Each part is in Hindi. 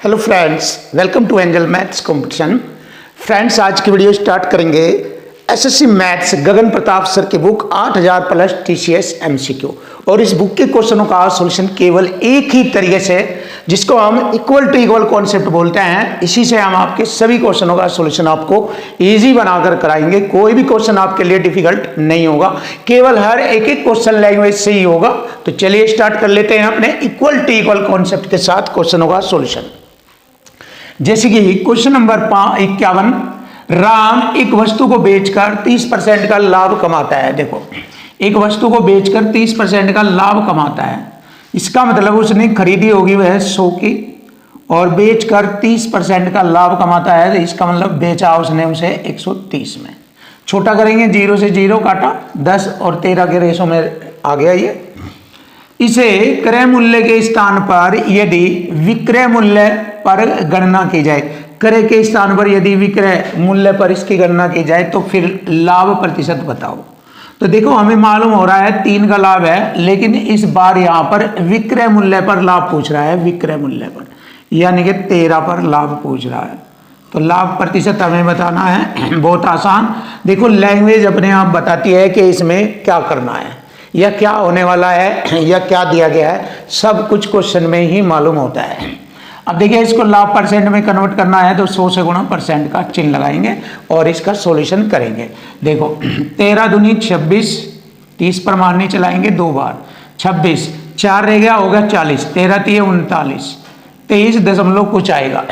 Hello friends, welcome to angel maths competition. Friends, आज की वीडियो स्टार्ट करेंगे SSC maths Gagan Pratap sir की बुक 8000 प्लस टीसीएस एमसीक्यू। और इस बुक के क्वेश्चनों का सॉल्यूशन केवल एक ही तरीके से, जिसको हम इक्वल टू इक्वल कॉन्सेप्ट बोलते हैं, इसी से हम आपके सभी क्वेश्चनों का सॉल्यूशन आपको इजी बनाकर कराएंगे। कोई भी क्वेश्चन आपके लिए डिफिकल्ट नहीं होगा, केवल हर एक एक क्वेश्चन लैंग्वेज से ही होगा। तो चलिए स्टार्ट कर लेते हैं अपने इक्वल टू इक्वल कॉन्सेप्ट के साथ क्वेश्चनों का सॉल्यूशन। जैसे कि क्वेश्चन नंबर 51, राम एक वस्तु को बेचकर 30% का लाभ कमाता है। देखो, एक वस्तु को बेचकर 30% का लाभ कमाता है, इसका मतलब उसने खरीदी होगी वह 100 की और बेचकर 30% का लाभ कमाता है, तो इसका मतलब बेचा उसने उसे 130 में। छोटा करेंगे, 0 से 0 काटा, 10 और 13 के रेशो में आ गया ये। इसे क्रय मूल्य के स्थान पर यदि विक्रय मूल्य पर गणना की जाए, क्रय के स्थान पर यदि विक्रय मूल्य पर इसकी गणना की जाए तो फिर लाभ प्रतिशत बताओ। तो देखो, हमें मालूम हो रहा है 3 का लाभ है, लेकिन इस बार यहाँ पर विक्रय मूल्य पर लाभ पूछ रहा है, विक्रय मूल्य पर, यानी कि 13 पर लाभ पूछ रहा है। तो लाभ प्रतिशत हमें बताना है, बहुत आसान। देखो, लैंग्वेज अपने आप बताती है कि इसमें क्या करना है, या क्या होने वाला है, या क्या दिया गया है, सब कुछ क्वेश्चन में ही मालूम होता है। अब देखिए, इसको लाभ परसेंट में कन्वर्ट करना है तो 100 से गुणा परसेंट का चिन्ह लगाएंगे और इसका सॉल्यूशन करेंगे। देखो, 13 दूनी 26, 30 पर मारनी चलाएंगे 2 बार, 26, 4 रह गया, होगा 40, 13 3 39, 23 दशमलव कुछ आएगा।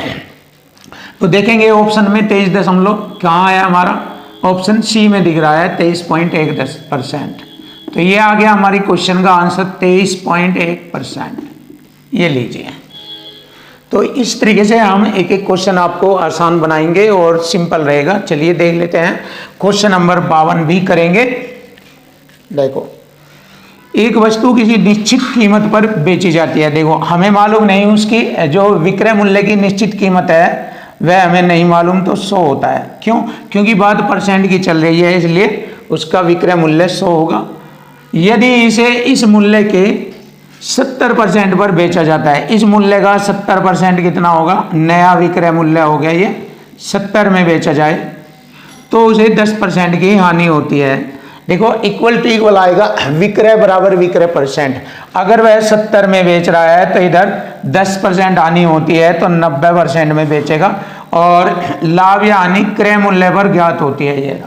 तो देखेंगे ऑप्शन में 23 दशमलव कहाँ आया हमारा, ऑप्शन सी में दिख रहा है 23.1%। तो ये आ गया हमारी क्वेश्चन का आंसर 23.1%। ये लीजिए। तो इस तरीके से हम एक एक क्वेश्चन आपको आसान बनाएंगे और सिंपल रहेगा। चलिए देख लेते हैं। क्वेश्चन नंबर 52 भी करेंगे। देखो, एक वस्तु किसी निश्चित कीमत पर बेची जाती है। देखो, हमें मालूम नहीं उसकी जो विक्रय मूल्य की निश्चित कीमत है वह हमें नहीं मालूम, तो 100 होता है। क्यों? क्योंकि बात परसेंट की चल रही है, इसलिए उसका विक्रय मूल्य 100 होगा। यदि इसे इस मूल्य के 70% पर बेचा जाता है, इस मूल्य का 70% कितना होगा, नया विक्रय मूल्य हो गया, ये 70 में बेचा जाए तो उसे 10% की हानि होती है। देखो, इक्वल टू इक्वल आएगा, विक्रय बराबर विक्रय परसेंट। अगर वह 70 में बेच रहा है तो इधर 10% हानि होती है, तो 90% में बेचेगा। और लाभ या हानि क्रय मूल्य पर ज्ञात होती है ये।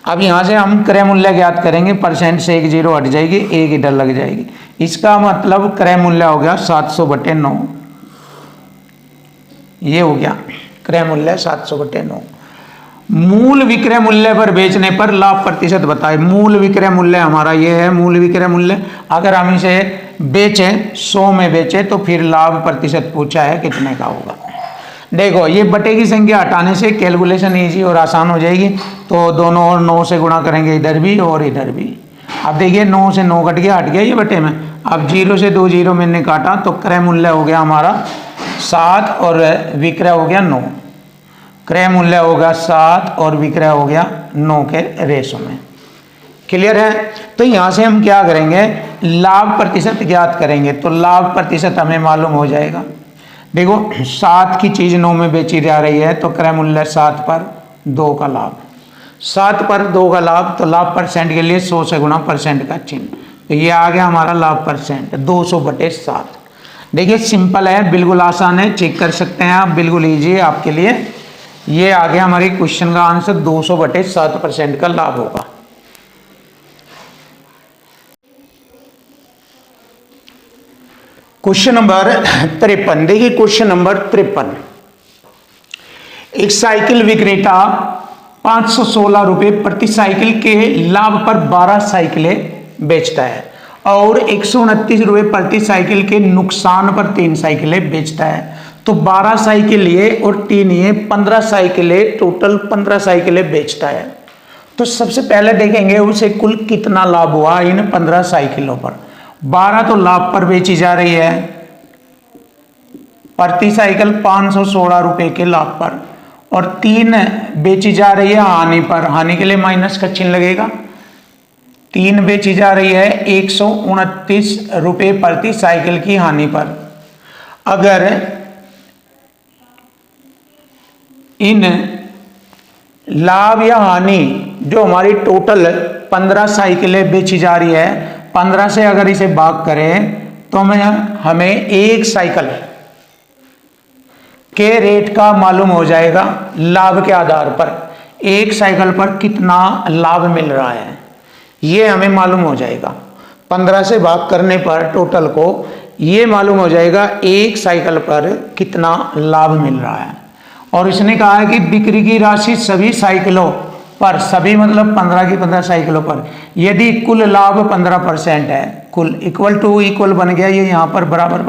अब यहाँ से हम क्रय मूल्य ज्ञात करेंगे, परसेंट से 1 0 हट जाएगी, 1 इधर लग जाएगी। इसका मतलब क्रय मूल्य हो गया 700/9। ये हो गया क्रय मूल्य 700/9। मूल विक्रय मूल्य पर बेचने पर लाभ प्रतिशत बताए। मूल विक्रय मूल्य हमारा ये है, मूल विक्रय मूल्य। अगर हम इसे बेचें 100 में बेचें तो फिर लाभ प्रतिशत पूछा है कितने का होगा। देखो, ये बटे की संख्या हटाने से कैलकुलेशन इजी और आसान हो जाएगी। तो दोनों और 9 से गुणा करेंगे, इधर भी और इधर भी। अब देखिए, 9 से 9 कट गया, हट गया ये बटे में। अब 0 से 2 0 मैंने काटा, तो क्रय मूल्य हो गया हमारा 7 और विक्रय हो गया 9। क्रय मूल्य होगा 7 और विक्रय हो गया 9 के रेशो में। क्लियर है? तो यहाँ से हम क्या करेंगे, लाभ प्रतिशत ज्ञात करेंगे। तो लाभ प्रतिशत हमें मालूम हो जाएगा। देखो, 7 की चीज 9 में बेची जा रही है, तो क्रय मूल्य 7 पर 2 का लाभ, 7 पर 2 का लाभ। तो लाभ परसेंट के लिए 100 से गुणा परसेंट का चिन्ह। तो ये आ गया हमारा लाभ परसेंट 200/7। देखिए, सिंपल है, बिल्कुल आसान है, चेक कर सकते हैं आप, बिल्कुल ईजी है आपके लिए। ये आ गया हमारे क्वेश्चन का आंसर, 200/7% का लाभ होगा। Question number 53। देखिए, क्वेश्चन नंबर 53। एक साइकिल विक्रेता 516 रुपये प्रति साइकिल के लाभ पर 12 साइकिलें बेचता है और 129 रुपये प्रति साइकिल के नुकसान पर 3 साइकिलें बेचता है। तो 12 साइकिल ये और 3 ये, 15 साइकिलें, टोटल 15 साइकिलें बेचता है। तो सबसे पहले देखेंगे उसे कुल कितना लाभ हुआ इन 15 साइकिलों पर। 12 तो लाभ पर बेची जा रही है, प्रति साइकिल 516 रुपये के लाभ पर, और 3 बेची जा रही है हानि पर। हानि के लिए माइनस का चिन्ह लगेगा। 3 बेची जा रही है 129 रुपये प्रति साइकिल की हानि पर। अगर इन लाभ या हानि जो हमारी टोटल 15 साइकिलें बेची जा रही है, 15 से अगर इसे भाग करें तो हमें एक साइकिल के रेट का मालूम हो जाएगा। लाभ के आधार पर एक साइकिल पर कितना लाभ मिल रहा है ये हमें मालूम हो जाएगा। 15 से भाग करने पर टोटल को ये मालूम हो जाएगा एक साइकिल पर कितना लाभ मिल रहा है। और इसने कहा है कि बिक्री की राशि सभी साइकिलों पर, सभी मतलब 15 की 15 साइकिलों पर, यदि कुल लाभ 15% है, कुल इक्वल बन गया ये यहाँ पर बराबर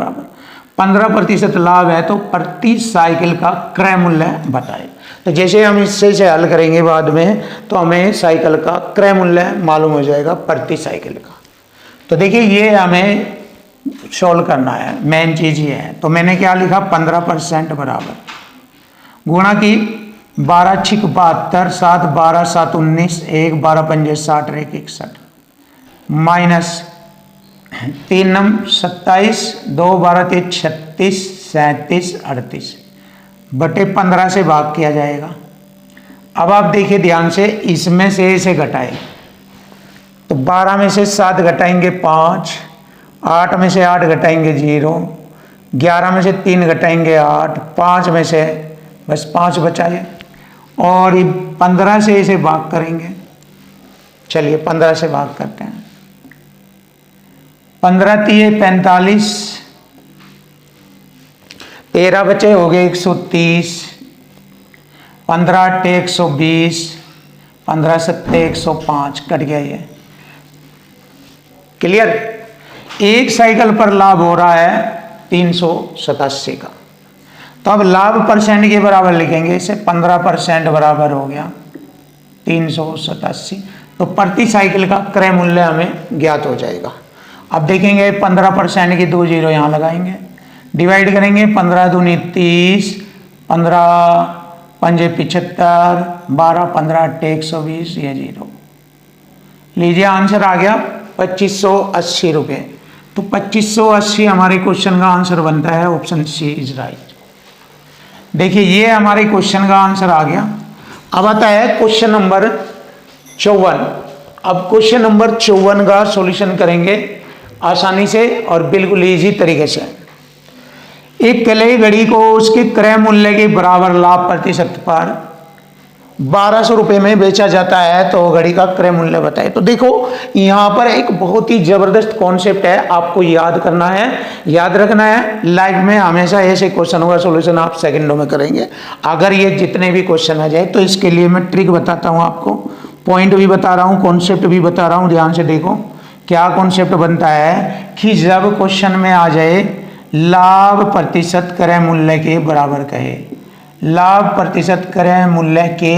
15% लाभ है तो प्रति साइकिल का क्रय मूल्य बताए। तो जैसे हम इससे से हल करेंगे बाद में तो हमें साइकिल का क्रय मूल्य मालूम हो जाएगा प्रति साइकिल का। तो देखिए ये हमें सॉल्व करना है, मेन चीज ये है। तो मैंने क्या लिखा 15% बराबर गुणा की 12 छिक 72, 7 12 7 19, 1 12 पंजे 60 1 61 माइनस 3 नम 27, 2 12 3 36, 37 38 बटे 15 से भाग किया जाएगा। अब आप देखिए ध्यान से, इसमें से इसे घटाए तो 12 में से 7 घटाएंगे 5, 8 में से 8 घटाएंगे 0, 11 में से 3 घटाएंगे 8, 5 में से बस 5 बचाए और 15 से इसे भाग करेंगे। चलिए 15 से भाग करते हैं। 15 तिये 45, 13 बचे हो गए 130, 15 8 120, 15 7 105 कट गया ये। क्लियर। एक साइकिल पर लाभ हो रहा है 387 का। तो अब लाभ परसेंट के बराबर लिखेंगे इसे, 15% बराबर हो गया 387। तो प्रति साइकिल का क्रय मूल्य हमें ज्ञात हो जाएगा। अब देखेंगे 15% की 2 जीरो यहाँ लगाएंगे, डिवाइड करेंगे 15 दूनी 30, 15 पंजे 75, 12 15 8 120, ये 0। लीजिए आंसर आ गया 2580 रुपये। तो 2580 हमारे क्वेश्चन का आंसर बनता है। Option C is right. देखिए ये हमारे क्वेश्चन का आंसर आ गया। अब आता है क्वेश्चन नंबर 54। अब क्वेश्चन नंबर 54 का सॉल्यूशन करेंगे आसानी से और बिल्कुल इजी तरीके से। एक कलई घड़ी को उसके क्रय मूल्य के बराबर लाभ प्रतिशत पर 1200 रुपये में बेचा जाता है तो घड़ी का क्रय मूल्य बताए। तो देखो यहाँ पर एक बहुत ही जबरदस्त कॉन्सेप्ट है, आपको याद करना है, याद रखना है। लाइफ में हमेशा ऐसे क्वेश्चन होगा, सॉल्यूशन आप सेकंडों में करेंगे। अगर ये जितने भी क्वेश्चन आ जाए तो इसके लिए मैं ट्रिक बताता हूँ आपको, पॉइंट भी बता रहा हूँ, कॉन्सेप्ट भी बता रहा हूँ। ध्यान से देखो क्या कॉन्सेप्ट बनता है कि जब क्वेश्चन में आ जाए लाभ प्रतिशत क्रय मूल्य के बराबर कहे, लाभ प्रतिशत क्रय मूल्य के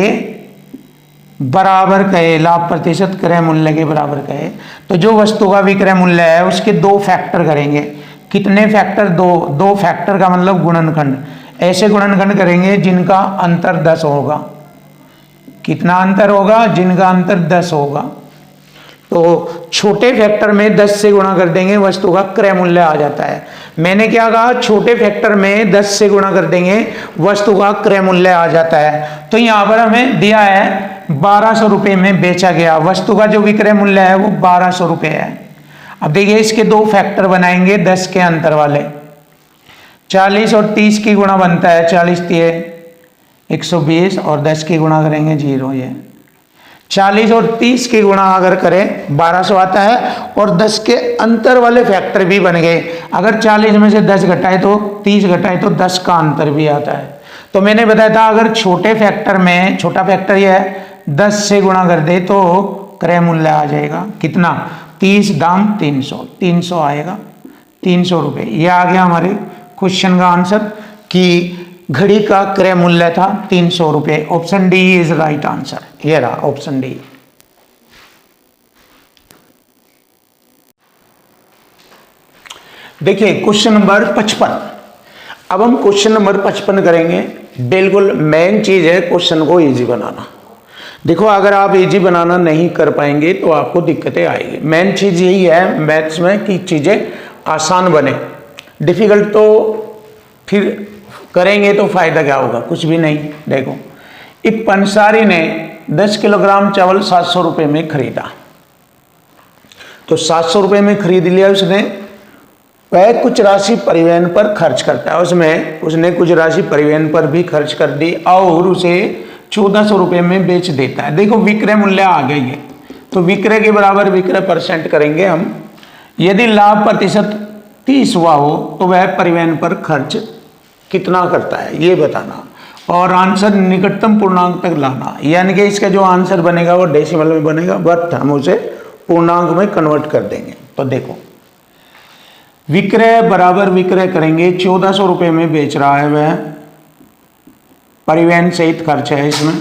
बराबर कहे, लाभ प्रतिशत क्रय मूल्य के बराबर कहे, तो जो वस्तु का विक्रय मूल्य है उसके 2 फैक्टर करेंगे। कितने फैक्टर? 2 फैक्टर का मतलब गुणनखंड। ऐसे गुणनखंड करेंगे जिनका अंतर 10 होगा। कितना अंतर होगा? जिनका अंतर 10 होगा। तो छोटे फैक्टर में 10 से गुणा कर देंगे, वस्तु का क्रय मूल्य आ जाता है। मैंने क्या कहा? छोटे फैक्टर में 10 से गुणा कर देंगे, वस्तु का क्रय मूल्य आ जाता है। तो यहां पर हमें दिया है 1200 रुपये में बेचा गया, वस्तु का जो विक्रय मूल्य है वो 1200 रुपये है। अब देखिए इसके 2 फैक्टर बनाएंगे 10 के अंतर वाले। 40 और 30 की गुणा बनता है 40 तिये 120 और 10 की गुणा करेंगे 0। ये 40 और 30 की गुणा अगर करें 1200 आता है और 10 के अंतर वाले फैक्टर भी बन गए। अगर 40 में से 10 घटाए तो 30 घटाए तो 10 का अंतर भी आता है। तो मैंने बताया था अगर छोटे फैक्टर में, छोटा फैक्टर यह है, 10 से गुणा कर दे तो क्रय मूल्य आ जाएगा कितना? 30 दाम 300, 300 आएगा 300 रुपये। यह आ गया हमारे क्वेश्चन का आंसर कि घड़ी का क्रय मूल्य था 300 रुपये। Option D is right answer. ये रहा ऑप्शन डी। देखिए क्वेश्चन नंबर 55। अब हम क्वेश्चन नंबर 55 करेंगे। बिल्कुल मेन चीज है क्वेश्चन को इजी बनाना। देखो अगर आप इजी बनाना नहीं कर पाएंगे तो आपको दिक्कतें आएगी। मेन चीज यही है मैथ्स में कि चीजें आसान बने। डिफिकल्ट तो फिर करेंगे तो फायदा क्या होगा, कुछ भी नहीं। देखो एक पंसारी ने 10 किलोग्राम चावल 700 रुपये में खरीदा, तो 700 रुपये में खरीद लिया उसने। वह कुछ राशि परिवहन पर खर्च करता है, उसने कुछ राशि परिवहन पर भी खर्च कर दी और उसे 1400 रुपये में बेच देता है। देखो विक्रय मूल्य आ गई है, तो विक्रय के बराबर विक्रय परसेंट करेंगे हम। यदि लाभ प्रतिशत 30 हुआ हो तो वह परिवहन पर खर्च कितना करता है ये बताना, और आंसर निकटतम पूर्णांक तक लाना। यानी कि इसका जो आंसर बनेगा वो डेसिमल में बनेगा, बट हम उसे पूर्णांक में कन्वर्ट कर देंगे। तो देखो विक्रय बराबर विक्रय करेंगे, 1400 रुपये में बेच रहा है वह, परिवहन सहित खर्च है इसमें,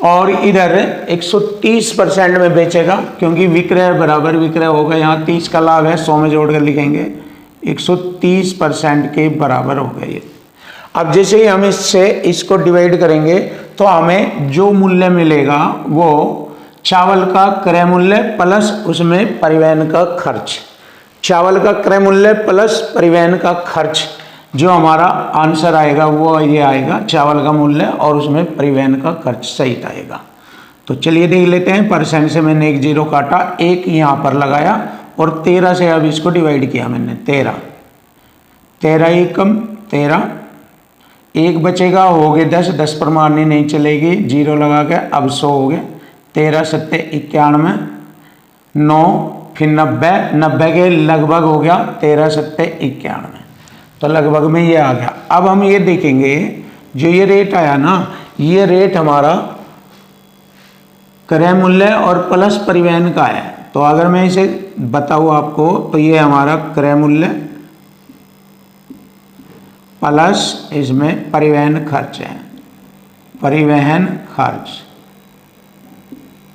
और इधर 130% में बेचेगा, क्योंकि विक्रय बराबर विक्रय होगा। यहाँ 30 का लाभ है, 100 में जोड़ कर लिखेंगे, 130% के बराबर हो गया ये। अब जैसे ही हम इसको डिवाइड करेंगे तो हमें जो मूल्य मिलेगा वो चावल का क्रय मूल्य प्लस उसमें परिवहन का खर्च, चावल का क्रय मूल्य प्लस परिवहन का खर्च, जो हमारा आंसर आएगा वो ये आएगा, चावल का मूल्य और उसमें परिवहन का खर्च सहित आएगा। तो चलिए देख लेते हैं। परसेंट से मैंने एक जीरो काटा, एक यहाँ पर लगाया और 13 से अब इसको डिवाइड किया मैंने, 13 एकम 13, एक बचेगा, हो गए 10, 10 पर मारनी नहीं चलेगी, जीरो लगा के अब 100 हो गए, 13 सत्ते 91, 9 फिर 90, 90 के लगभग हो गया, 13 सत्ते 91, तो लगभग में ये आ गया। अब हम ये देखेंगे जो ये रेट आया ना, ये रेट हमारा क्रय मूल्य और प्लस परिवहन का है। तो अगर मैं इसे बताऊँ आपको तो ये हमारा क्रय मूल्य प्लस इसमें परिवहन खर्च है, परिवहन खर्च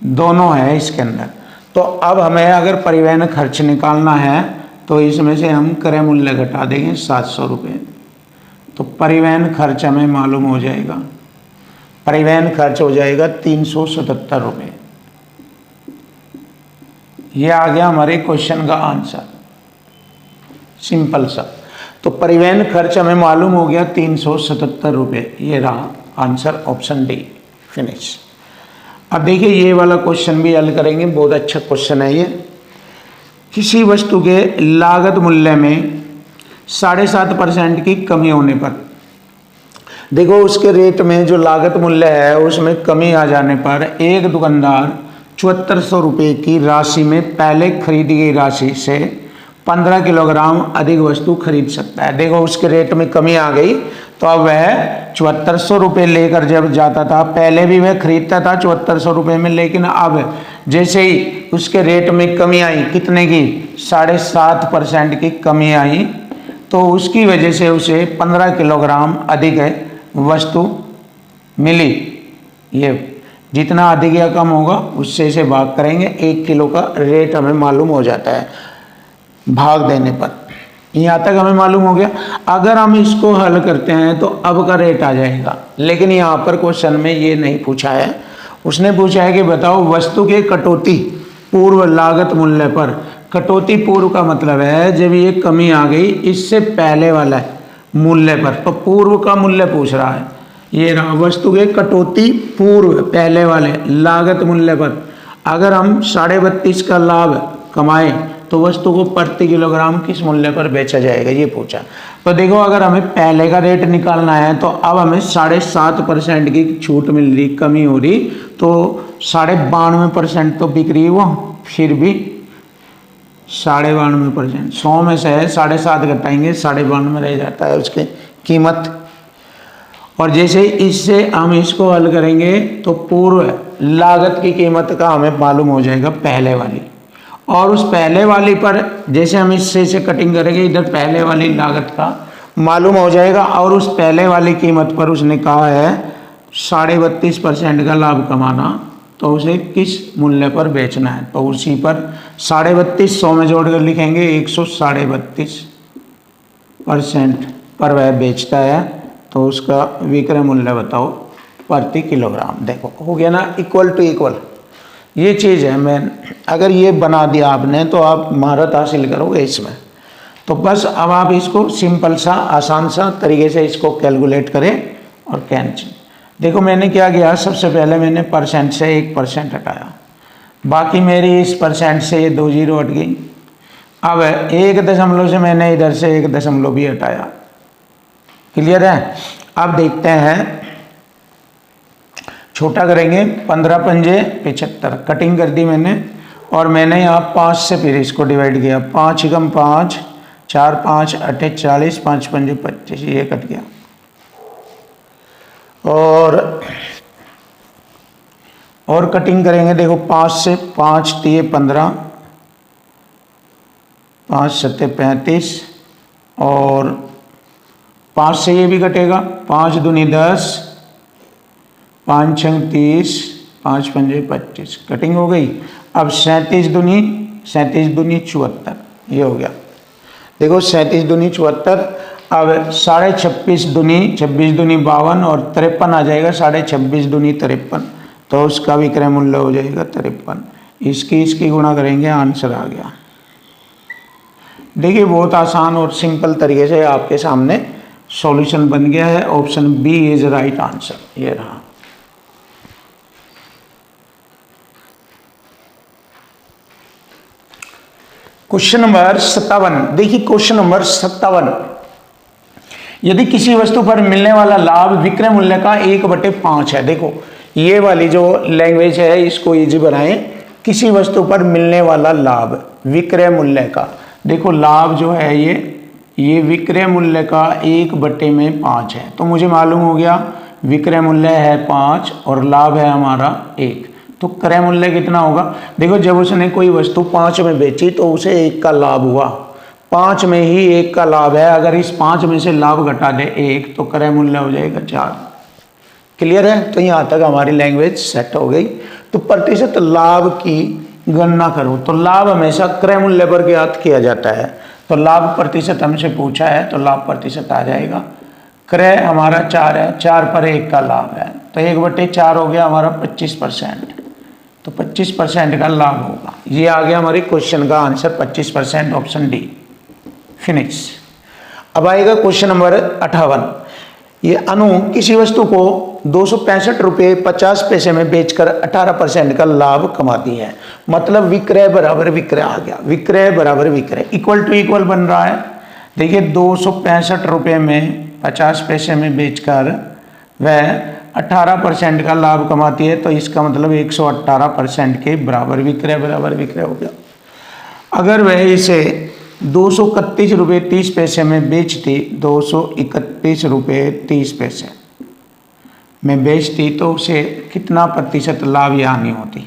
दोनों है इसके अंदर। तो अब हमें अगर परिवहन खर्च निकालना है तो इसमें से हम क्रय मूल्य घटा देंगे 700 रुपये, तो परिवहन खर्च हमें मालूम हो जाएगा, परिवहन खर्च हो जाएगा 377 रुपये। ये आ गया हमारे क्वेश्चन का आंसर, सिंपल सा। तो परिवहन खर्च हमें मालूम हो गया 377 रुपये, ये रहा आंसर ऑप्शन डी, फिनिश। अब देखिए ये वाला क्वेश्चन भी हल करेंगे, बहुत अच्छा क्वेश्चन है ये। किसी वस्तु के लागत मूल्य में 7.5% की कमी होने पर, देखो उसके रेट में जो लागत मूल्य है उसमें कमी आ जाने पर एक दुकानदार 7400 रुपये की राशि में पहले खरीदी गई राशि से 15 किलोग्राम अधिक वस्तु खरीद सकता है। देखो उसके रेट में कमी आ गई तो अब वह 7400 रुपये लेकर जब जाता था, पहले भी वह खरीदता था 7400 रुपये में, लेकिन अब जैसे ही उसके रेट में कमी आई, कितने की 7.5% की कमी आई, तो उसकी वजह से उसे 15 किलोग्राम अधिक वस्तु मिली। ये जितना अधिक या कम होगा उससे इसे भाग करेंगे, 1 किलो का रेट हमें मालूम हो जाता है भाग देने पर। यहाँ तक हमें मालूम हो गया। अगर हम इसको हल करते हैं तो अब का रेट आ जाएगा, लेकिन यहाँ पर क्वेश्चन में ये नहीं पूछा है। उसने पूछा है कि बताओ वस्तु के कटौती पूर्व लागत मूल्य पर। कटौती पूर्व का मतलब है जब ये कमी आ गई इससे पहले वाला मूल्य पर, तो पूर्व का मूल्य पूछ रहा है। ये रहा वस्तु के कटौती पूर्व पहले वाले लागत मूल्य पर। अगर हम 32.5 का लाभ कमाएं तो वस्तु को प्रति किलोग्राम किस मूल्य पर बेचा जाएगा, ये पूछा। तो देखो अगर हमें पहले का रेट निकालना है तो अब हमें 7.5% की छूट मिल रही, कमी हो रही, तो 92.5% तो बिक रही वो, फिर भी 92.5%, 100 में से है 7.5 घटाएंगे 92.5 रह जाता है उसकी कीमत। और जैसे इससे हम इसको हल करेंगे तो पूर्व लागत की कीमत का हमें मालूम हो जाएगा पहले वाली, और उस पहले वाली पर जैसे हम इससे से कटिंग करेंगे इधर पहले वाली लागत का मालूम हो जाएगा, और उस पहले वाली कीमत पर उसने कहा है 32.5% का लाभ कमाना, तो उसे किस मूल्य पर बेचना है, तो उसी पर 32.5 100 में जोड़ कर लिखेंगे 132% पर वह बेचता है, तो उसका विक्रय मूल्य बताओ प्रति किलोग्राम। देखो हो गया ना, इक्वल टू इक्वल। ये चीज़ है, मैं अगर ये बना दिया आपने तो आप महारत हासिल करोगे इसमें। तो बस अब आप इसको सिंपल सा आसान सा तरीके से इसको कैलकुलेट करें और कैंसिल। देखो मैंने क्या किया, सबसे पहले मैंने परसेंट से 1% हटाया, बाकी मेरी इस परसेंट से ये 2 जीरो हट गई। अब 1 दशमलव से मैंने इधर से 1 दशमलव भी हटाया। क्लियर है? अब देखते हैं, छोटा करेंगे, 15 पंजे 75, कटिंग कर दी मैंने और मैंने यहाँ 5 से फिर इसको डिवाइड किया। 5 एकम 5, 4 5 8 40, 5 पंजे 25, ये कट गया। और कटिंग करेंगे, देखो 5 से 5 दिए 15, 5 सत्ते 35 और 5 से ये भी कटेगा, 5 दूनी 10, 5 छंग 30, 5 पंजे 25, कटिंग हो गई। अब 37 दूनी 74, ये हो गया। देखो 37 दूनी 74, अब 26.5 दूनी 26 दूनी 52 और 53 आ जाएगा, 26.5 दूनी 53, तो उसका विक्रय मूल्य हो जाएगा 53। इसकी गुणा करेंगे, आंसर आ गया। देखिए बहुत आसान और सिंपल तरीके से आपके सामने सॉल्यूशन बन गया है। Option B is right answer, ये रहा। Question number 57। देखिए क्वेश्चन नंबर 57, यदि किसी वस्तु पर मिलने वाला लाभ विक्रय मूल्य का 1/5 है। देखो ये वाली जो लैंग्वेज है इसको इजी बनाएं। किसी वस्तु पर मिलने वाला लाभ विक्रय मूल्य का, देखो लाभ जो है ये विक्रय मूल्य का 1/5 है। तो मुझे मालूम हो गया विक्रय मूल्य है 5 और लाभ है हमारा 1, तो क्रय मूल्य कितना होगा। देखो जब उसने कोई वस्तु 5 में बेची तो उसे 1 का लाभ हुआ, 5 में ही 1 का लाभ है। अगर इस 5 में से लाभ घटा दे 1 तो क्रय मूल्य हो जाएगा 4। क्लियर है? तो यहाँ तक हमारी लैंग्वेज सेट हो गई। तो प्रतिशत लाभ की गणना करो, तो लाभ हमेशा क्रय मूल्य पर ज्ञात किया जाता है। तो लाभ प्रतिशत हमसे पूछा है तो लाभ प्रतिशत आ जाएगा। क्रय हमारा 4 है, 4 पर 1 का लाभ है, तो 1/4 हो गया हमारा 25%, तो 25% का लाभ होगा। ये आ गया हमारे क्वेश्चन का आंसर 25%, ऑप्शन डी। फिनिश। अब आएगा क्वेश्चन नंबर 58। ये अनु किसी वस्तु को 265 रुपये 50 पैसे में बेचकर 18% का लाभ कमाती है। मतलब विक्रय बराबर विक्रय आ गया, विक्रय बराबर विक्रय, इक्वल टू इक्वल बन रहा है। देखिए 265 रुपये में 50 पैसे में बेचकर वह 18% का लाभ कमाती है, तो इसका मतलब 118% के बराबर विक्रय हो गया। अगर वह इसे 231 रुपये 30 पैसे में बेचती, 231 रुपये 30 पैसे में बेचती, तो उसे कितना प्रतिशत लाभ या हानि होती।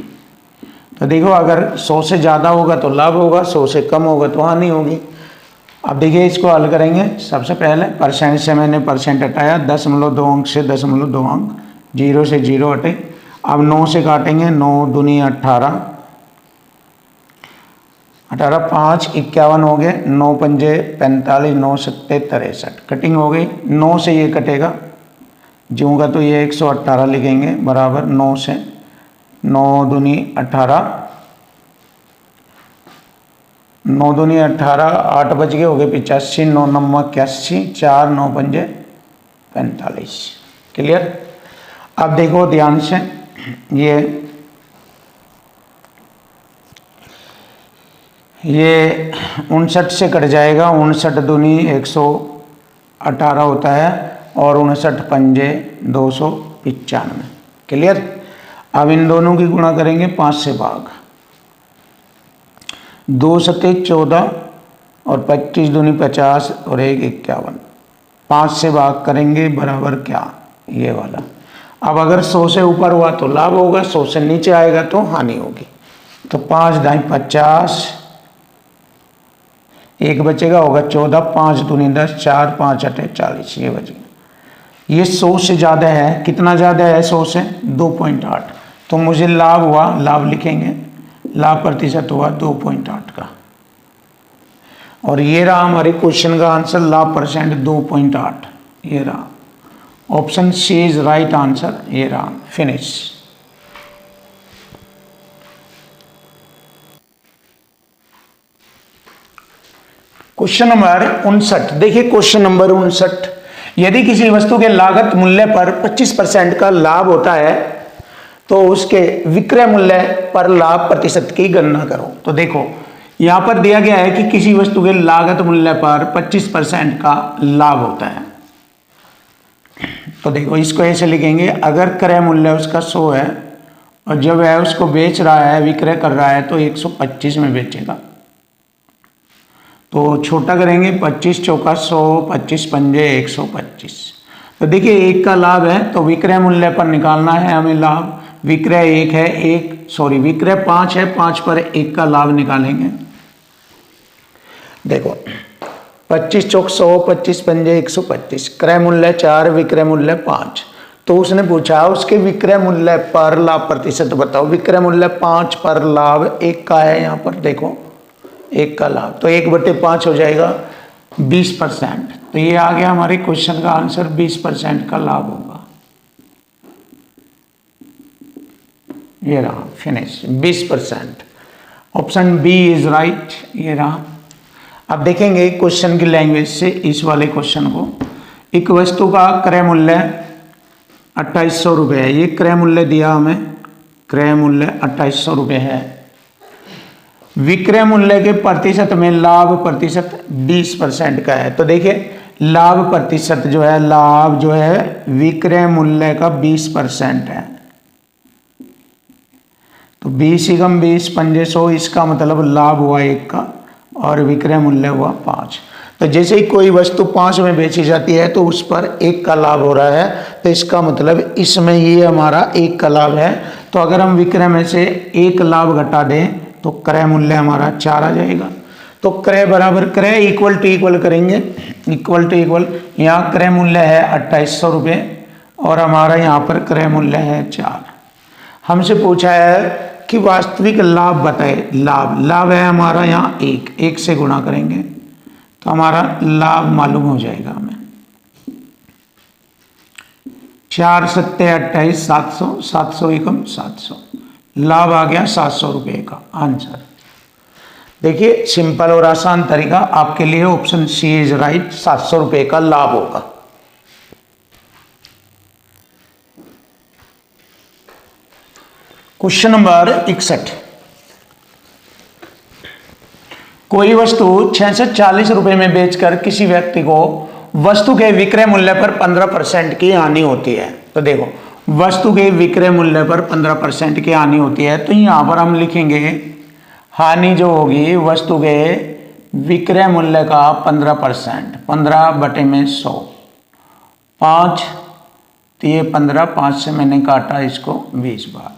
तो देखो अगर 100 से ज़्यादा होगा तो लाभ होगा, 100 से कम होगा तो हानि होगी। अब देखिए इसको हल करेंगे। सबसे पहले परसेंट से मैंने परसेंट हटाया, 0.2 अंक से 0.2 अंक, 0 से 0 हटे। अब 9 से काटेंगे, 9 दूनी 18, 5 51 हो गए, 9 पंजे 45, 9 सत्ते 63, कटिंग हो गई। 9 से ये कटेगा जूँगा तो ये 118 लिखेंगे, बराबर 9 से 9 दूनी 18, 9 दूनी 18, 8 बज गए, हो गए 85, 9 नम्मा 81, 4 9 पंजे 45। क्लियर? अब देखो ध्यान से, ये 59 से कट जाएगा, 59 दूनी 118 होता है और 59 पंजे 295। क्लियर? अब इन दोनों की गुणा करेंगे 5 से भाग, 2 सत्ते 14 और 25 दूनी 50 और 1 51, 5 से भाग करेंगे बराबर क्या, ये वाला। अब अगर 100 से ऊपर हुआ तो लाभ होगा, 100 से नीचे आएगा तो हानि होगी। तो 5 दाई 50, 1 बचेगा, होगा 14, 5 दूनी 10, 4 5 8 40, ये बचेगा। ये 100 से ज़्यादा है, कितना ज़्यादा है 100 से, 2.8, तो मुझे लाभ हुआ, लाभ लिखेंगे, लाभ प्रतिशत हुआ 2.8 का। और ये रहा हमारे क्वेश्चन का आंसर, लाभ परसेंट 2.8, ये रहा। Option C is right answer, ये रहा। फिनिश। Question number 59। देखिए क्वेश्चन नंबर 59, यदि किसी वस्तु के लागत मूल्य पर 25% का लाभ होता है तो उसके विक्रय मूल्य पर लाभ प्रतिशत की गणना करो। तो देखो यहां पर दिया गया है कि किसी वस्तु के लागत मूल्य पर 25% का लाभ होता है। तो देखो इसको ऐसे लिखेंगे, अगर क्रय मूल्य उसका 100 है और जब वह उसको बेच रहा है, विक्रय कर रहा है, तो 125 में बेचेगा। तो छोटा करेंगे, 25 चौका 100, 25 पंजे 125। तो देखिए एक का लाभ है तो विक्रय मूल्य पर निकालना है हमें लाभ। विक्रय 1 है, विक्रय 5 है, 5 पर 1 का लाभ निकालेंगे। देखो 25 चौक 100, 25 पंजे 125, क्रय मूल्य 4, विक्रय मूल्य 5। तो उसने पूछा उसके विक्रय मूल्य पर लाभ प्रतिशत बताओ। विक्रय मूल्य 5 पर लाभ 1 का है, यहाँ पर देखो 1 का लाभ, तो 1/5 हो जाएगा 20%। तो ये आ गया हमारे क्वेश्चन का आंसर, 20% का लाभ होगा। ये रहा finish, 20%। Option B is right, ये रहा। अब देखेंगे क्वेश्चन की लैंग्वेज से इस वाले क्वेश्चन को। एक वस्तु का क्रय मूल्य 2800 रुपये है, ये क्रय मूल्य दिया हमें, क्रय मूल्य 2800 रुपये है। विक्रय मूल्य के प्रतिशत में लाभ प्रतिशत 20% का है। तो देखिए लाभ प्रतिशत जो है, लाभ जो है विक्रय मूल्य का 20% है। तो 20 × 20 पंजे 100, इसका मतलब लाभ हुआ 1 का और विक्रय मूल्य हुआ 5। तो जैसे ही कोई वस्तु 5 में बेची जाती है तो उस पर 1 का लाभ हो रहा है, तो इसका मतलब इसमें ये हमारा 1 का लाभ है। तो अगर हम विक्रय में से 1 लाभ घटा दें तो क्रय मूल्य हमारा 4 आ जाएगा। तो क्रय बराबर क्रय इक्वल टू इक्वल करेंगे, इक्वल टू इक्वल। यहाँ क्रय मूल्य है 2800 रुपये और हमारा यहाँ पर क्रय मूल्य है 4। हमसे पूछा है कि वास्तविक लाभ बताए। लाभ है हमारा यहाँ 1 से गुणा करेंगे तो हमारा लाभ मालूम हो जाएगा हमें। 4 × 7 = 28, 700, 700 एकम 700, लाभ आ गया 700 रुपये का आंसर। देखिए सिंपल और आसान तरीका आपके लिए, ऑप्शन सी इज राइट, 700 रुपये का लाभ होगा। क्वेश्चन नंबर 61, कोई वस्तु 640 रुपये में बेचकर किसी व्यक्ति को वस्तु के विक्रय मूल्य पर 15% की हानि होती है। तो देखो वस्तु के विक्रय मूल्य पर 15% की हानि होती है, तो यहाँ पर हम लिखेंगे हानि जो होगी वस्तु के विक्रय मूल्य का 15%, 15/100, 5, तो ये 15, 5 से मैंने काटा इसको 20 बार।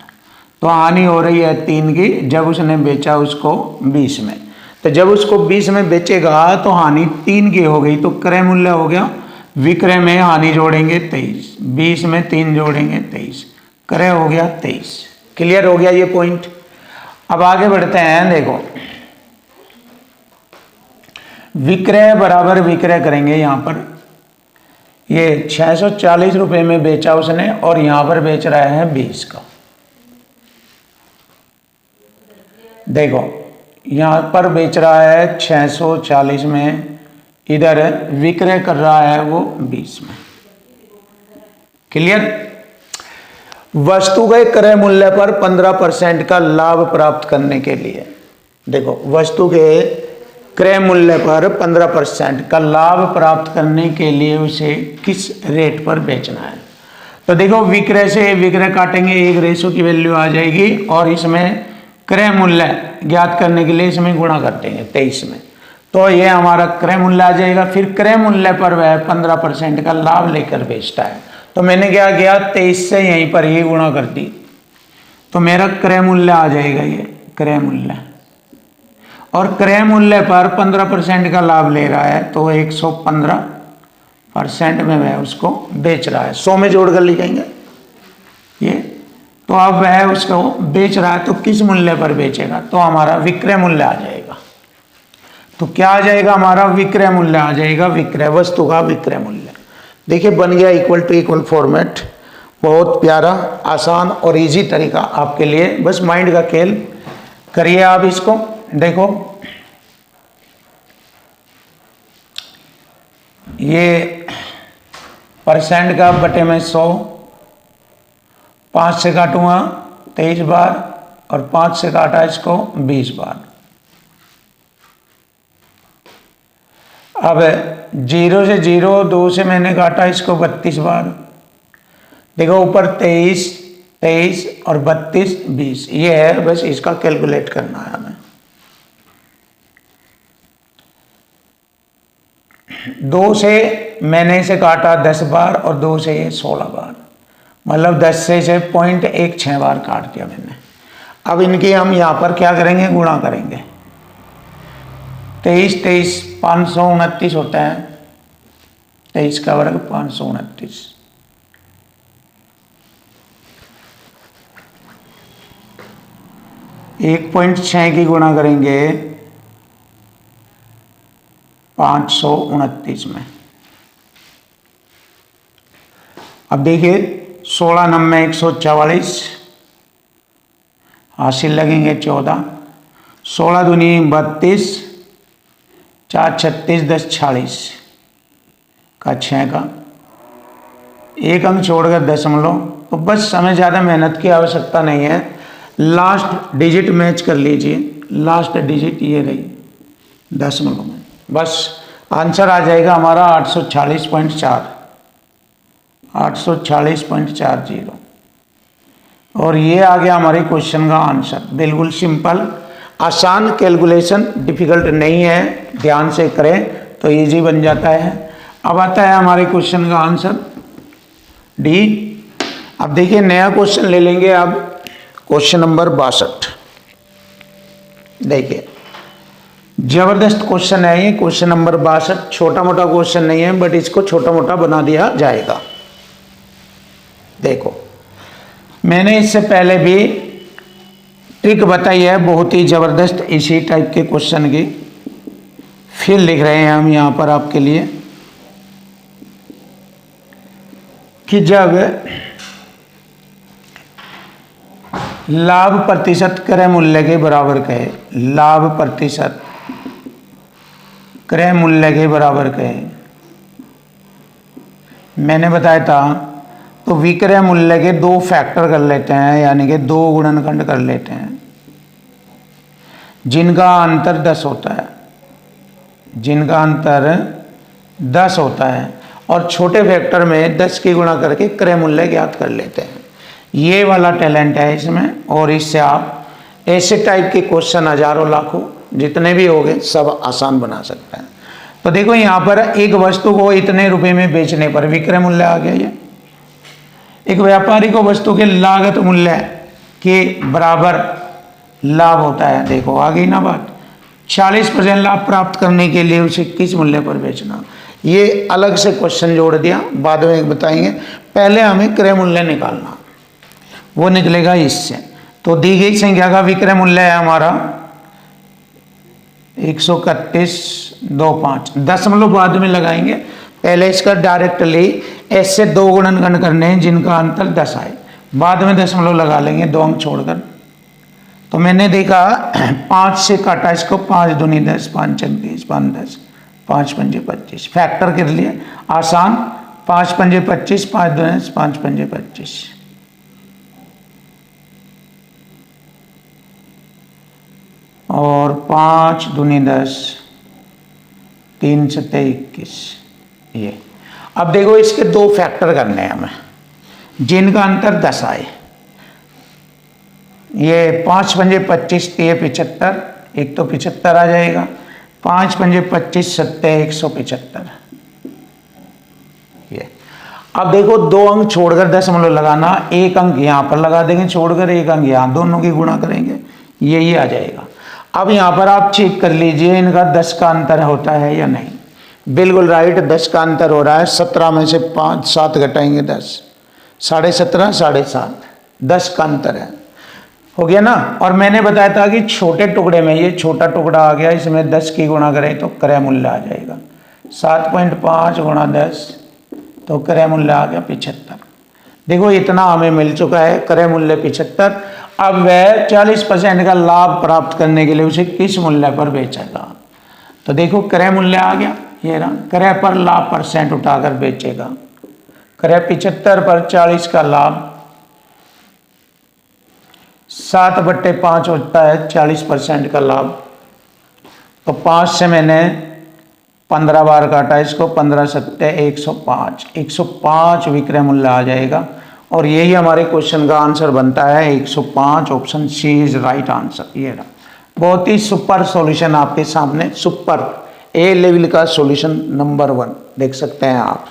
तो हानि हो रही है 3 की, जब उसने बेचा उसको 20 में। तो जब उसको 20 में बेचेगा तो हानि 3 की हो गई, तो क्रय मूल्य हो गया, विक्रय में हानि जोड़ेंगे 23, 20 में 3 जोड़ेंगे 23, क्रय हो गया 23। क्लियर हो गया ये पॉइंट। अब आगे बढ़ते हैं। देखो विक्रय बराबर विक्रय करेंगे। यहाँ पर ये 640 रुपये में बेचा उसने और यहाँ पर बेच रहा है 20 का। देखो यहाँ पर बेच रहा है 640 में, इधर विक्रय कर रहा है वो 20 में। क्लियर। वस्तु के क्रय मूल्य पर 15% का लाभ प्राप्त करने के लिए, देखो वस्तु के क्रय मूल्य पर 15% का लाभ प्राप्त करने के लिए उसे किस रेट पर बेचना है। तो देखो विक्रय से विक्रय काटेंगे, 1 रेशो की वैल्यू आ जाएगी और इसमें क्रय मूल्य ज्ञात करने के लिए इसमें गुणा कर देंगे 23 में, तो ये हमारा क्रय मूल्य आ जाएगा। फिर क्रय मूल्य पर वह 15% का लाभ लेकर बेचता है, तो मैंने क्या किया 23 से यहीं पर ही गुणा कर दी, तो मेरा क्रय मूल्य आ जाएगा ये क्रय मूल्य। और क्रय मूल्य पर 15% का लाभ ले रहा है तो 115% में वह उसको बेच रहा है। 100 में जोड़ कर लिखेंगे ये, तो अब वह उसको बेच रहा है तो किस मूल्य पर बेचेगा, तो हमारा विक्रय मूल्य आ जाएगा। तो क्या आ जाएगा हमारा विक्रय मूल्य आ जाएगा, विक्रय वस्तु का विक्रय मूल्य। देखिए बन गया इक्वल टू इक्वल फॉर्मेट। बहुत प्यारा, आसान और इजी तरीका आपके लिए, बस माइंड का खेल करिए आप इसको। देखो ये परसेंट का बटे में 100, 5 से काटूंगा 23 बार और 5 से काटा इसको 20 बार। अब 0 से 0, 2 से मैंने काटा इसको 32 बार। देखो ऊपर 23, 23 और 32, 20, ये है, बस इसका कैलकुलेट करना है हमें। 2 से मैंने इसे काटा 10 बार और 2 से ये 16 बार, मतलब 10 से इसे 0.16 बार काट दिया मैंने। अब इनकी हम यहाँ पर क्या करेंगे, गुणा करेंगे। 23, 23 529 होता है, 23 का वर्ग 529। एक 1.6 की गुणा करेंगे 529 में। अब देखिए 16 9 144, हासिल लगेंगे 14, 16 दूनी 32, 4 36, 10 46 का 6 का, एक अंक छोड़कर दशमलव। तो बस हमें ज़्यादा मेहनत की आवश्यकता नहीं है, लास्ट डिजिट मैच कर लीजिए। लास्ट डिजिट ये रही दशमलव में, बस आंसर आ जाएगा हमारा 846.4, 846.40। और ये आ गया हमारे क्वेश्चन का आंसर। बिल्कुल सिंपल, आसान कैलकुलेशन, डिफिकल्ट नहीं है, ध्यान से करें तो इजी बन जाता है। अब आता है हमारे क्वेश्चन का आंसर डी। अब देखिए नया क्वेश्चन ले लेंगे। अब क्वेश्चन नंबर 62, देखिए जबरदस्त क्वेश्चन है ये, क्वेश्चन नंबर 62। छोटा मोटा क्वेश्चन नहीं है, बट इसको छोटा मोटा बना दिया जाएगा। देखो मैंने इससे पहले भी ट्रिक बताई है, बहुत ही जबरदस्त इसी टाइप के क्वेश्चन की, फिर लिख रहे हैं हम यहाँ पर आपके लिए कि जब लाभ प्रतिशत क्रय मूल्य के बराबर कहे, लाभ प्रतिशत क्रय मूल्य के बराबर कहे, मैंने बताया था, तो विक्रय मूल्य के 2 फैक्टर कर लेते हैं, यानी कि 2 गुणनखंड कर लेते हैं जिनका अंतर 10 होता है, जिनका अंतर 10 होता है, और छोटे फैक्टर में 10 की गुणा करके क्रय मूल्य ज्ञात कर लेते हैं। ये वाला टैलेंट है इसमें, और इससे आप ऐसे टाइप के क्वेश्चन हजारों लाखों जितने भी हो गए सब आसान बना सकते हैं। तो देखो यहाँ पर एक वस्तु को इतने रुपए में बेचने पर विक्रय मूल्य आ गया। ये एक व्यापारी को वस्तु के लागत मूल्य के बराबर लाभ होता है। देखो आ गई ना बात, 40% लाभ प्राप्त करने के लिए उसे किस मूल्य पर बेचना। ये अलग से क्वेश्चन जोड़ दिया, बाद में बताएंगे। पहले हमें क्रय मूल्य निकालना, वो निकलेगा इससे। तो दी गई संख्या का विक्रय मूल्य है हमारा 131.25, दशमलव बाद में लगाएंगे। पहले इसका डायरेक्टली ऐसे 2 गुणनखंड करने हैं जिनका अंतर 10 आए, बाद में दशमलव लगा लेंगे 2 अंक छोड़कर। तो मैंने देखा 5 से काटा इसको, 5 दूनी 10, 5 चक 20, 5 10, 5 पंजे 25, फैक्टर के लिए आसान। 5 पंजे 25, 5 दूनी 10, 5 पंजे 25, और 5 दूनी 10, 3 सत्ते 21। ये अब देखो इसके 2 फैक्टर करने हैं हमें जिनका अंतर 10 आए। ये 5 पंजे 25, 75, एक तो 75 आ जाएगा। 5 पंजे 25, सत्ते 175। ये अब देखो 2 अंक छोड़कर दशमलव लगाना, 1 अंक यहाँ पर लगा देंगे छोड़कर, 1 अंक यहाँ, दोनों की गुणा करेंगे, यही आ जाएगा। अब यहाँ पर आप चेक कर लीजिए इनका 10 का अंतर होता है या नहीं। बिल्कुल राइट, 10 का अंतर हो रहा है। 17 में से 5 7 घटाएंगे 10, 17.5, 7.5, 10 का अंतर है, हो गया ना। और मैंने बताया था कि छोटे टुकड़े में ये छोटा टुकड़ा आ गया, इसमें 10 की गुणा करें तो क्रय मूल्य आ जाएगा 7.5 गुणा 10, तो क्रय मूल्य आ गया 75। देखो इतना हमें मिल चुका है, क्रय मूल्य 75। अब वह 40% का लाभ प्राप्त करने के लिए उसे किस मूल्य पर बेचेगा। तो देखो क्रय मूल्य आ गया, ये रहा, क्रय पर लाभ परसेंट उठाकर बेचेगा। क्रय 75 पर 40 का लाभ, 7/5 होता है 40% का लाभ। तो 5 से मैंने 15 बार काटा इसको, 15 सत्ते 105, 105 विक्रय मूल्य आ जाएगा। और यही हमारे क्वेश्चन का आंसर बनता है 105। Option C is right answer. ये रहा, बहुत ही सुपर सॉल्यूशन आपके सामने, सुपर ए लेवल का सॉल्यूशन नंबर 1 देख सकते हैं आप।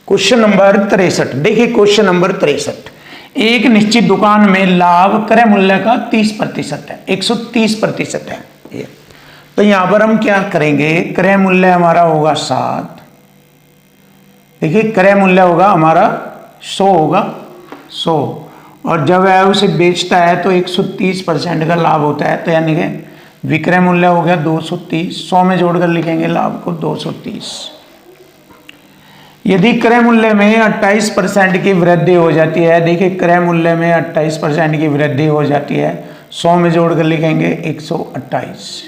क्वेश्चन नंबर 63, देखिए क्वेश्चन नंबर 63। एक निश्चित दुकान में लाभ क्रय मूल्य का 30% है, 130% है ये। तो यहां पर हम क्या करेंगे, क्रय मूल्य हमारा होगा 7, देखिए क्रय मूल्य होगा हमारा 100 होगा 100, और जब वह उसे बेचता है तो 130% का लाभ होता है। तो यानी कि विक्रय मूल्य हो गया 230, 100 में जोड़कर लिखेंगे लाभ को 230। यदि क्रय मूल्य में 28% की वृद्धि हो जाती है, देखिए क्रय मूल्य में 28% की वृद्धि हो जाती है, 100 में जोड़कर लिखेंगे 128,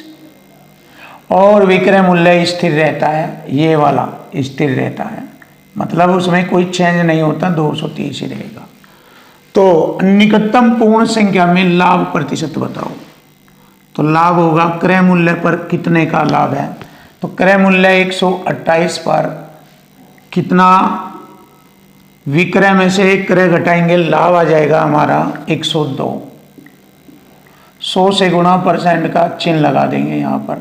और विक्रय मूल्य स्थिर रहता है, ये वाला स्थिर रहता है, मतलब उसमें कोई चेंज नहीं होता, 230 ही रहेगा। तो निकटतम पूर्ण संख्या में लाभ प्रतिशत बताओ। तो लाभ होगा क्रय मूल्य पर कितने का लाभ है, तो क्रय मूल्य 128 पर कितना, विक्रय में से क्रय घटाएंगे, लाभ आ जाएगा हमारा 102। 100 से गुणा परसेंट का चिन्ह लगा देंगे यहाँ पर,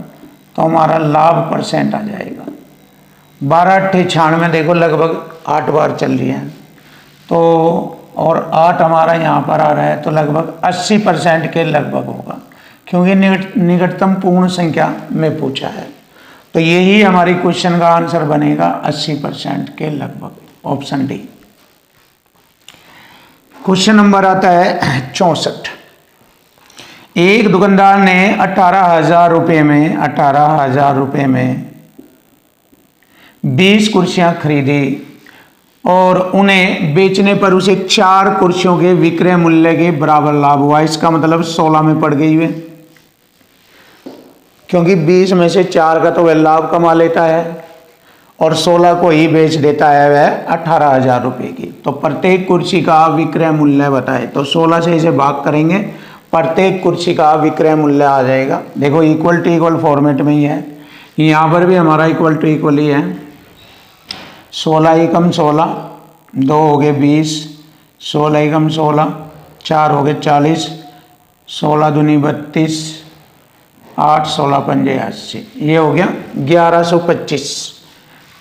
तो हमारा लाभ परसेंट आ जाएगा। 12×8 = 96, देखो लगभग 8 बार चल रही है, तो और 8 हमारा यहाँ पर आ रहा है, तो लगभग 80% के लगभग होगा, क्योंकि निकटतम पूर्ण संख्या में पूछा है। तो यही हमारी क्वेश्चन का आंसर बनेगा 80% के लगभग, ऑप्शन डी। क्वेश्चन नंबर आता है 64। एक दुकानदार ने 18,000 रुपये में 20 कुर्सियां खरीदी और उन्हें बेचने पर उसे 4 कुर्सियों के विक्रय मूल्य के बराबर लाभ हुआ। इसका मतलब 16 में पड़ गई वे, क्योंकि 20 में से 4 का तो वह लाभ कमा लेता है और 16 को ही बेच देता है वह 18,000 रुपये की। तो प्रत्येक कुर्सी का विक्रय मूल्य बताए, तो 16 से इसे भाग करेंगे, प्रत्येक कुर्सी का विक्रय मूल्य आ जाएगा। देखो इक्वल टू इक्वल फॉर्मेट में ही है, यहाँ पर भी हमारा इक्वल टू इक्वल ही है। 16 एकम 16, 2 हो गए 20, 16 एकम 16, 4 हो गए 40, 16 दूनी 32, 8, 16 पंजे 80, ये हो गया 1125।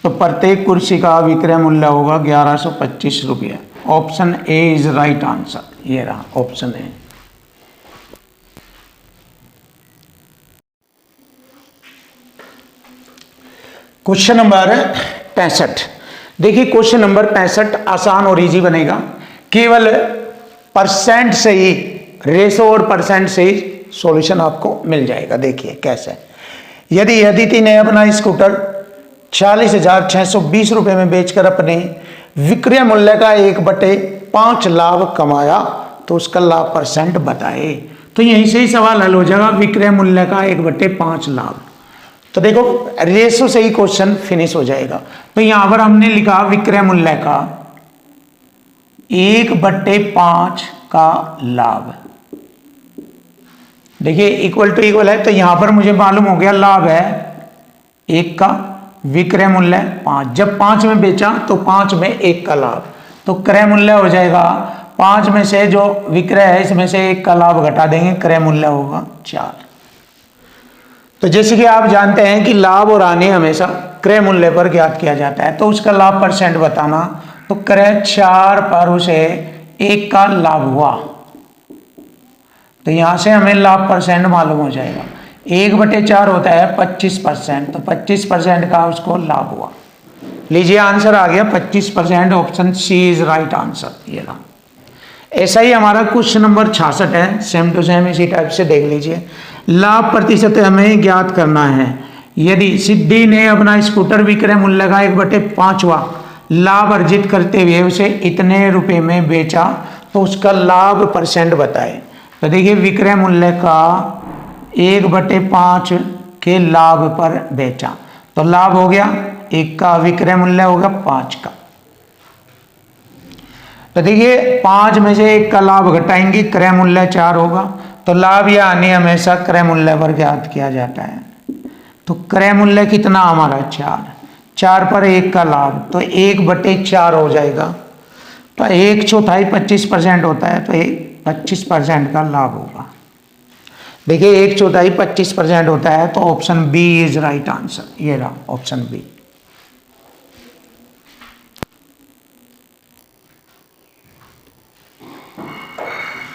तो प्रत्येक कुर्सी का विक्रय मूल्य होगा 1125 रुपये। Option A is right answer, ये रहा ऑप्शन ए। क्वेश्चन नंबर 65, देखिए क्वेश्चन नंबर 65 आसान और इजी बनेगा, केवल परसेंट से ही, रेशो और परसेंट से ही सॉल्यूशन आपको मिल जाएगा। देखिए कैसे, यदि अदिति ने अपना स्कूटर 40,620 रुपये में बेचकर अपने विक्रय मूल्य का 1/5 लाभ कमाया, तो उसका लाभ परसेंट बताए। तो यहीं से ही सवाल हल हो जाएगा, विक्रय मूल्य का 1/5 लाभ। तो देखो रेशो से ही क्वेश्चन फिनिश हो जाएगा। तो यहां पर हमने लिखा विक्रय मूल्य का 1/5 का लाभ, देखिए इक्वल टू इक्वल है, तो यहां पर मुझे मालूम हो गया लाभ है 1 का, विक्रय मूल्य 5, जब 5 में बेचा तो 5 में 1 का लाभ, तो क्रय मूल्य हो जाएगा 5 में से जो विक्रय है इसमें से 1 का लाभ घटा देंगे, क्रय मूल्य होगा 4। तो जैसे कि आप जानते हैं कि लाभ और हानि हमेशा क्रय मूल्य पर ज्ञात किया जाता है, तो उसका लाभ परसेंट बताना, तो क्रय 4 पर उसे 1 का लाभ हुआ, तो यहां से हमें लाभ परसेंट मालूम हो जाएगा। 1/4 होता है 25%, तो 25% का उसको लाभ हुआ। लीजिए आंसर आ गया 25%, option C is right answer, ये रहा। ऐसा ही हमारा क्वेश्चन नंबर 66 है, सेम टू सेम इसी टाइप से देख लीजिए। लाभ प्रतिशत हमें ज्ञात करना है। यदि सिद्धि ने अपना स्कूटर विक्रय मूल्य का 1/5वां लाभ अर्जित करते हुए उसे इतने रुपए में बेचा, तो उसका लाभ परसेंट बताए। तो देखिए विक्रय मूल्य का 1/5 के लाभ पर बेचा, तो लाभ हो गया 1 का, विक्रय मूल्य होगा 5 का। तो देखिए 5 में से 1 का लाभ घटाएंगे, क्रय मूल्य 4 होगा। तो लाभ या हानि हमेशा क्रय मूल्य पर ज्ञात किया जाता है। तो क्रय मूल्य कितना हमारा 4, 4 पर 1 का लाभ, तो 1/4 हो जाएगा। तो 1/4 25% होता है, तो 25% का लाभ होगा। देखिए 1/4 25% होता है, तो option B is right answer. ये रहा ऑप्शन बी।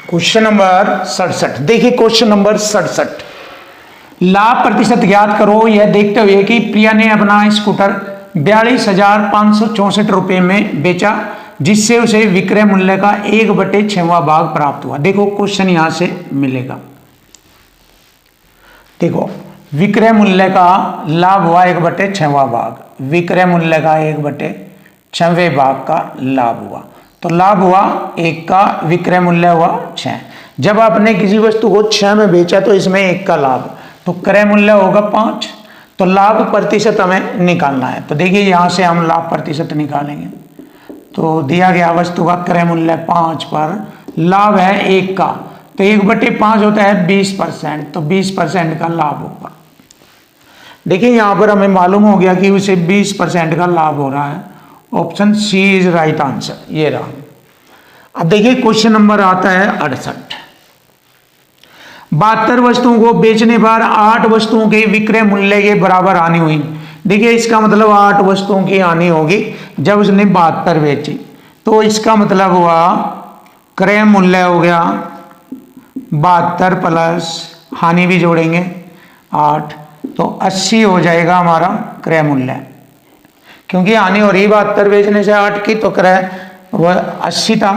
क्वेश्चन नंबर 67, देखिए क्वेश्चन नंबर 67, लाभ प्रतिशत ज्ञात करो यह देखते हुए कि प्रिया ने अपना स्कूटर 42,564 रुपये में बेचा, जिससे उसे विक्रय मूल्य का 1/6वां भाग प्राप्त हुआ। देखो क्वेश्चन यहां से मिलेगा। देखो विक्रय मूल्य का लाभ हुआ 1/6वां भाग, विक्रय मूल्य का 1/6वें भाग का लाभ हुआ। तो लाभ हुआ 1 का, विक्रय मूल्य हुआ 6। जब आपने किसी वस्तु को 6 में बेचा तो इसमें 1 का लाभ, तो क्रय मूल्य होगा 5। तो लाभ प्रतिशत हमें निकालना है। तो देखिए यहां से हम लाभ प्रतिशत निकालेंगे। तो दिया गया वस्तु का क्रय मूल्य 5 पर लाभ है 1 का, तो 1/5 होता है 20%, तो 20% का लाभ होगा। देखिए यहां पर हमें मालूम हो गया कि उसे 20% का लाभ हो रहा है। Option C is right answer. ये रहा। अब देखिए क्वेश्चन नंबर आता है 68, 72 वस्तुओं को बेचने पर 8 वस्तुओं के विक्रय मूल्य के बराबर हानि हुई। देखिए इसका मतलब 8 वस्तुओं की हानि होगी जब उसने 72 बेची, तो इसका मतलब हुआ क्रय मूल्य हो गया 72 प्लस हानि भी जोड़ेंगे 8, तो 80 हो जाएगा हमारा क्रय मूल्य। क्योंकि हानि हो रही 72 बेचने से 8 की, तो क्रय वह 80 था।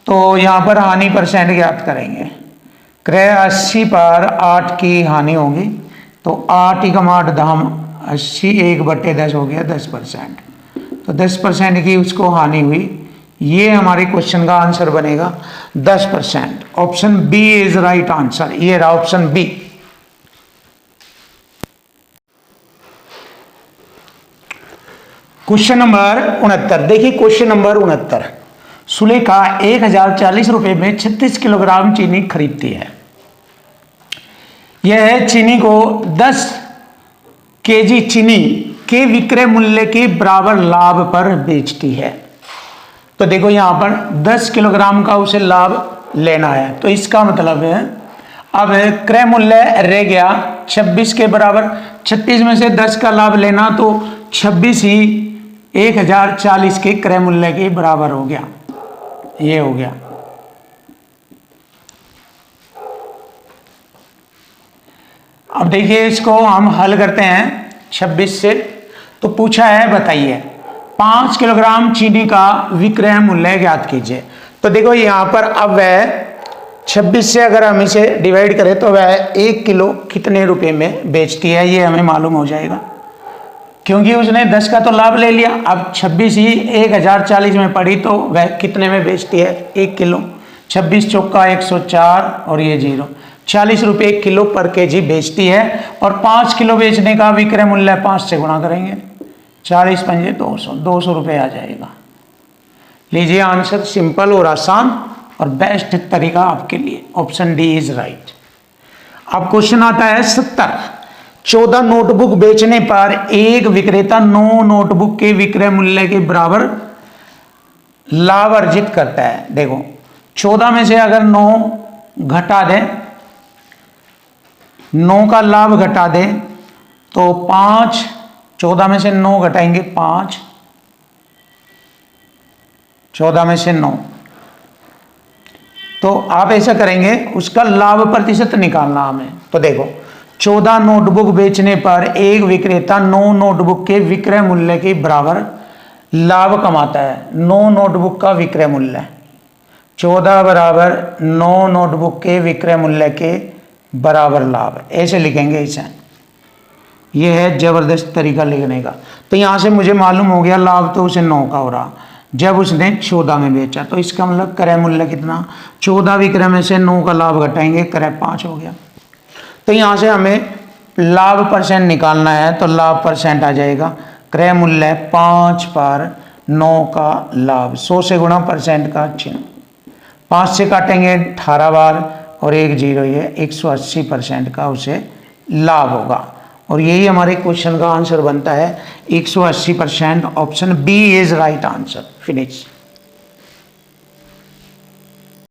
तो यहाँ पर हानि परसेंट ज्ञात करेंगे। क्रय 80 पर 8 की हानि होगी, तो 8 × 8 दाम 80, 1/10 हो गया 10%। तो 10% की उसको हानि हुई। ये हमारे क्वेश्चन का आंसर बनेगा 10%। Option B is right answer. ये रहा ऑप्शन बी। क्वेश्चन नंबर 69, देखिए क्वेश्चन नंबर 69, सुलेखा 1040 रुपये में 36 किलोग्राम चीनी खरीदती है। यह चीनी को 10 केजी चीनी के विक्रय मूल्य के बराबर लाभ पर बेचती है। तो देखो यहां पर 10 किलोग्राम का उसे लाभ लेना है, तो इसका मतलब है अब क्रय मूल्य रह गया 26 के बराबर। 36 में से 10 का लाभ लेना, तो 26 ही 1040 के क्रय मूल्य के बराबर हो गया। ये हो गया। अब देखिए इसको हम हल करते हैं 26 से। तो पूछा है बताइए 5 किलोग्राम चीनी का विक्रय मूल्य ज्ञात कीजिए। तो देखो यहां पर अब वह 26 से अगर हम इसे डिवाइड करें तो वह 1 किलो कितने रुपए में बेचती है, ये हमें मालूम हो जाएगा। क्योंकि उसने 10 का तो लाभ ले लिया, अब 26 ही 1040 में पड़ी, तो वह कितने में बेचती है 1 किलो। 26 चौका 104 और ये 0, 40 रुपये किलो पर केजी बेचती है। और 5 किलो बेचने का विक्रय मूल्य 5 से गुणा करेंगे, 40 पंजे 200, 200 रुपये आ जाएगा। लीजिए आंसर, सिंपल और आसान और बेस्ट तरीका आपके लिए। Option D is right. अब क्वेश्चन आता है 70, 14 नोटबुक बेचने पर एक विक्रेता 9 नोटबुक के विक्रय मूल्य के बराबर लाभ अर्जित करता है। देखो 14 में से अगर 9 घटा दें, 9 का लाभ घटा दें, तो 5, 14 में से 9 घटाएंगे 5, 14 में से 9, तो आप ऐसा करेंगे उसका लाभ प्रतिशत निकालना हमें। तो देखो 14 नोटबुक बेचने पर एक विक्रेता 9 नोटबुक के विक्रय मूल्य के बराबर लाभ कमाता है। 9 नोटबुक का विक्रय मूल्य 14 बराबर 9 नोटबुक के विक्रय मूल्य के बराबर लाभ, ऐसे लिखेंगे इसे। यह है जबरदस्त तरीका लिखने का। तो यहां से मुझे मालूम हो गया लाभ तो उसे 9 का हो रहा, जब उसने 14 में बेचा। तो इसका मतलब क्रय मूल्य कितना, 14 विक्रय में से 9 का लाभ घटाएंगे, क्रय 5 हो गया। तो यहाँ से हमें लाभ परसेंट निकालना है, तो लाभ परसेंट आ जाएगा क्रय मूल्य 5 पर 9 का लाभ, 100 से गुणा परसेंट का चिन्ह, 5 से काटेंगे 18 बार और 1 0, ये 180% का उसे लाभ होगा। और यही हमारे क्वेश्चन का आंसर बनता है 180%। Option B is right answer. Finish.